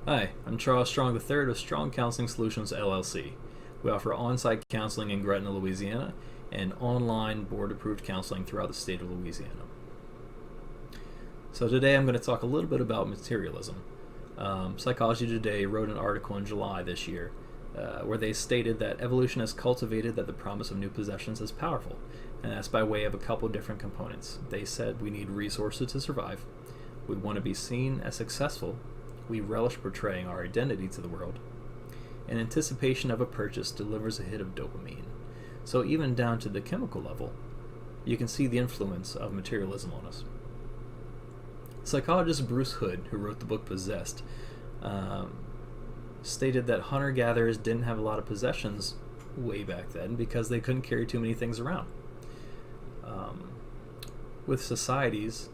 Hi, I'm Charles Strong III of Strong Counseling Solutions LLC. We offer on-site counseling in Gretna, Louisiana, and online board-approved counseling throughout the state of Louisiana. So today I'm going to talk a little bit about materialism. Psychology Today wrote an article in July this year where they stated that evolution has cultivated that the promise of new possessions is powerful, and that's by way of a couple different components. They said we need resources to survive, we want to be seen as successful, we relish portraying our identity to the world, and anticipation of a purchase delivers a hit of dopamine. So even down to the chemical level, you can see the influence of materialism on us. Psychologist Bruce Hood, who wrote the book Possessed, stated that hunter-gatherers didn't have a lot of possessions way back then because they couldn't carry too many things around. With societies,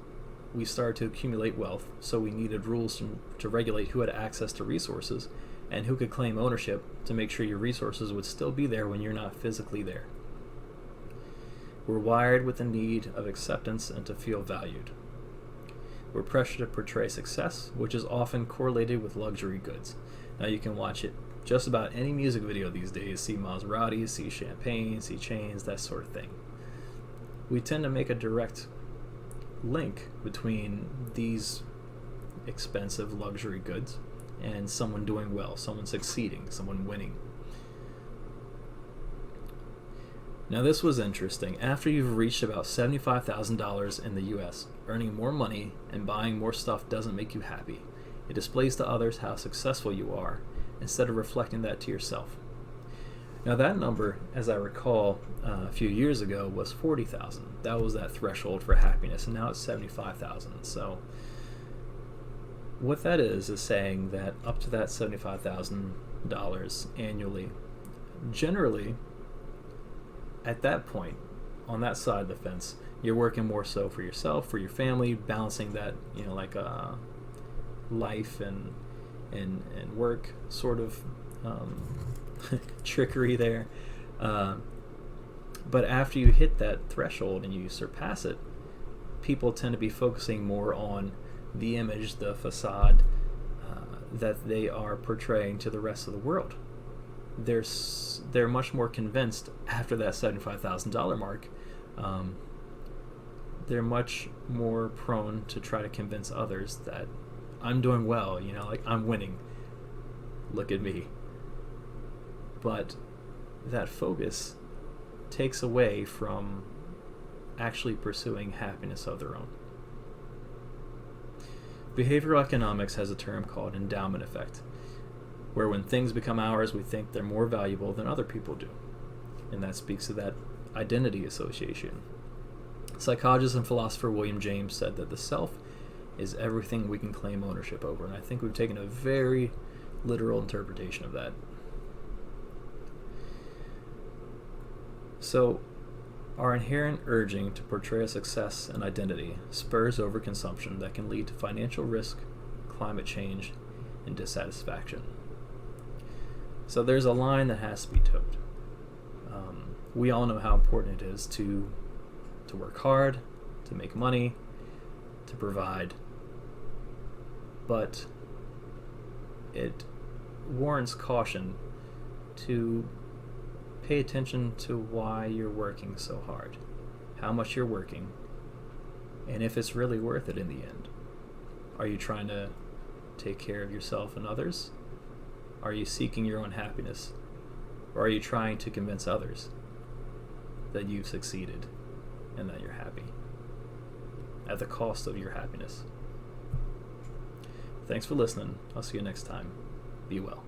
we started to accumulate wealth, so we needed rules to regulate who had access to resources and who could claim ownership to make sure your resources would still be there when you're not physically there. We're wired with the need of acceptance and to feel valued. We're pressured to portray success, which is often correlated with luxury goods. Now you can watch it just about any music video these days, see Maseratis, see champagne, see chains, that sort of thing. We tend to make a direct link between these expensive luxury goods and someone doing well, someone succeeding, someone winning. Now this was interesting. After you've reached about $75,000 in the US, earning more money and buying more stuff doesn't make you happy. It displays to others how successful you are instead of reflecting that to yourself. Now that number, as I recall, a few years ago was 40,000. That was that threshold for happiness, and now it's 75,000. So what that is saying that up to that $75,000 annually, generally at that point, on that side of the fence, you're working more so for yourself, for your family, balancing that, like life and work sort of trickery there. But after you hit that threshold and you surpass it, people tend to be focusing more on the image, the facade that they are portraying to the rest of the world. They're much more convinced after that $75,000 mark. They're much more prone to try to convince others that I'm doing well, like I'm winning. Look at me. But that focus takes away from actually pursuing happiness of their own. Behavioral economics has a term called endowment effect, where when things become ours, we think they're more valuable than other people do. And that speaks to that identity association. Psychologist and philosopher William James said that the self is everything we can claim ownership over, and I think we've taken a very literal interpretation of that. So, our inherent urging to portray a success and identity spurs overconsumption that can lead to financial risk, climate change, and dissatisfaction. So there's a line that has to be toed. We all know how important it is to work hard, to make money, to provide, but it warrants caution to pay attention to why you're working so hard, how much you're working, and if it's really worth it in the end. Are you trying to take care of yourself and others? Are you seeking your own happiness? Or are you trying to convince others that you've succeeded and that you're happy at the cost of your happiness? Thanks for listening. I'll see you next time. Be well.